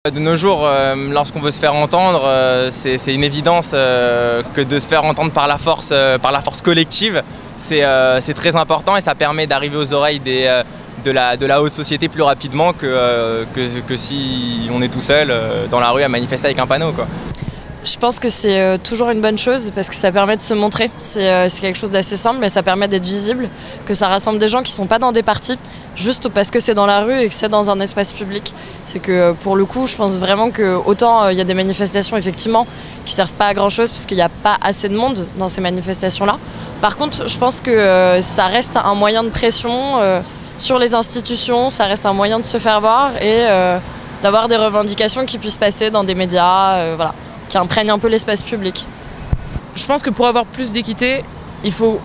De nos jours, lorsqu'on veut se faire entendre, c'est une évidence que de se faire entendre par la force collective. C'est très important et ça permet d'arriver aux oreilles de la haute société plus rapidement que si on est tout seul dans la rue à manifester avec un panneau, quoi. Je pense que c'est toujours une bonne chose parce que ça permet de se montrer. C'est quelque chose d'assez simple, mais ça permet d'être visible, que ça rassemble des gens qui ne sont pas dans des partis, juste parce que c'est dans la rue et que c'est dans un espace public. C'est que pour le coup, je pense vraiment que autant il y a des manifestations effectivement qui ne servent pas à grand chose parce qu'il n'y a pas assez de monde dans ces manifestations-là. Par contre, je pense que ça reste un moyen de pression sur les institutions, ça reste un moyen de se faire voir et d'avoir des revendications qui puissent passer dans des médias, voilà, qui imprègnent un peu l'espace public. Je pense que pour avoir plus d'équité, il faut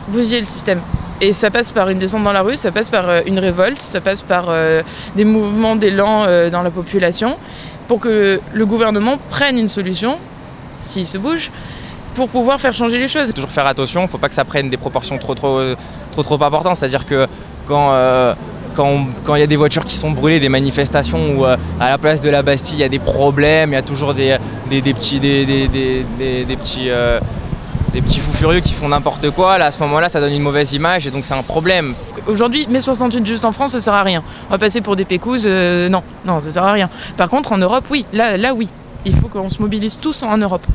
bousiller le système. Et ça passe par une descente dans la rue, ça passe par une révolte, ça passe par des mouvements d'élan dans la population pour que le gouvernement prenne une solution, s'il se bouge, pour pouvoir faire changer les choses. Toujours faire attention, il ne faut pas que ça prenne des proportions trop importantes, c'est-à-dire que quand il y a des voitures qui sont brûlées, des manifestations où à la place de la Bastille il y a des problèmes, il y a toujours des petits fous furieux qui font n'importe quoi, là à ce moment-là ça donne une mauvaise image et donc c'est un problème. Aujourd'hui, mai 68 juste en France, ça sert à rien. On va passer pour des pécouses, non, ça sert à rien. Par contre en Europe, oui, là oui, il faut qu'on se mobilise tous en Europe.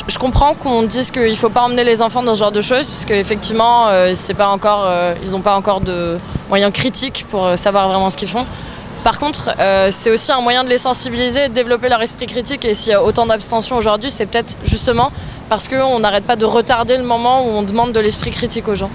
Je comprends qu'on dise qu'il ne faut pas emmener les enfants dans ce genre de choses, parce qu'effectivement, ils n'ont pas encore de moyens critiques pour savoir vraiment ce qu'ils font. Par contre, c'est aussi un moyen de les sensibiliser et de développer leur esprit critique. Et s'il y a autant d'abstention aujourd'hui, c'est peut-être justement parce qu'on n'arrête pas de retarder le moment où on demande de l'esprit critique aux gens.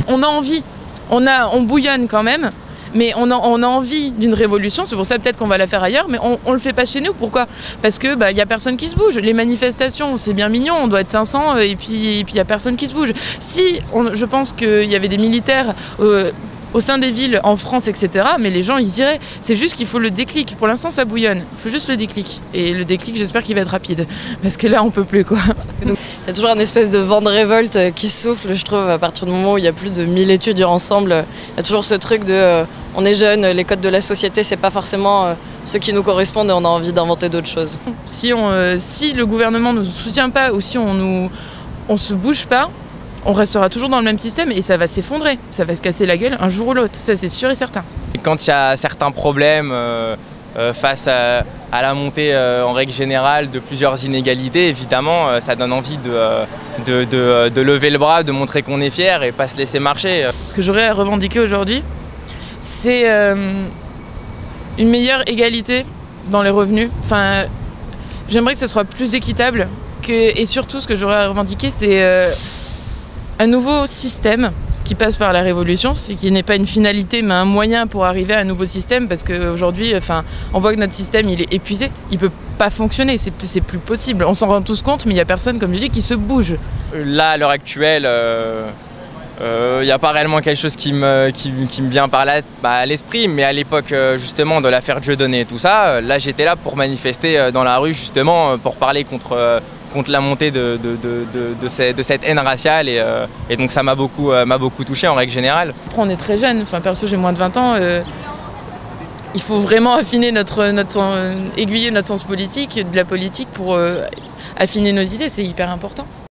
On a envie, on bouillonne quand même. Mais on a envie d'une révolution, c'est pour ça peut-être qu'on va la faire ailleurs, mais on le fait pas chez nous. Pourquoi? Parce que y a personne qui se bouge. Les manifestations, c'est bien mignon, on doit être 500 et puis il y a personne qui se bouge. Je pense qu'il y avait des militaires au sein des villes en France, etc. Mais les gens, ils iraient. C'est juste qu'il faut le déclic. Pour l'instant, ça bouillonne. Il faut juste le déclic. Et le déclic, j'espère qu'il va être rapide. Parce que là, on peut plus, quoi. Il y a toujours un espèce de vent de révolte qui souffle, je trouve, à partir du moment où il y a plus de 1000 étudiants ensemble. Il y a toujours ce truc de on est jeunes, les codes de la société, c'est pas forcément ceux qui nous correspondent et on a envie d'inventer d'autres choses. Si le gouvernement ne nous soutient pas ou si on se bouge pas, on restera toujours dans le même système et ça va s'effondrer, ça va se casser la gueule un jour ou l'autre, ça c'est sûr et certain. Et quand il y a certains problèmes face à la montée en règle générale de plusieurs inégalités, évidemment ça donne envie de lever le bras, de montrer qu'on est fier et pas se laisser marcher. Ce que j'aurais à revendiquer aujourd'hui, c'est une meilleure égalité dans les revenus. Enfin, j'aimerais que ce soit plus équitable et surtout ce que j'aurais à revendiquer, c'est un nouveau système qui passe par la révolution, qui n'est pas une finalité mais un moyen pour arriver à un nouveau système parce qu'aujourd'hui, on voit que notre système il est épuisé, il peut pas fonctionner, c'est plus possible. On s'en rend tous compte mais il n'y a personne, comme je dis, qui se bouge. Là, à l'heure actuelle, il n'y a pas réellement quelque chose qui me vient à l'esprit, mais à l'époque justement de l'affaire Dieudonné et tout ça, là j'étais là pour manifester dans la rue justement pour parler contre la montée de cette haine raciale et donc ça m'a beaucoup touché en règle générale. Après, on est très jeune, perso j'ai moins de 20 ans, il faut vraiment affiner aiguiller notre sens politique, de la politique pour affiner nos idées, c'est hyper important.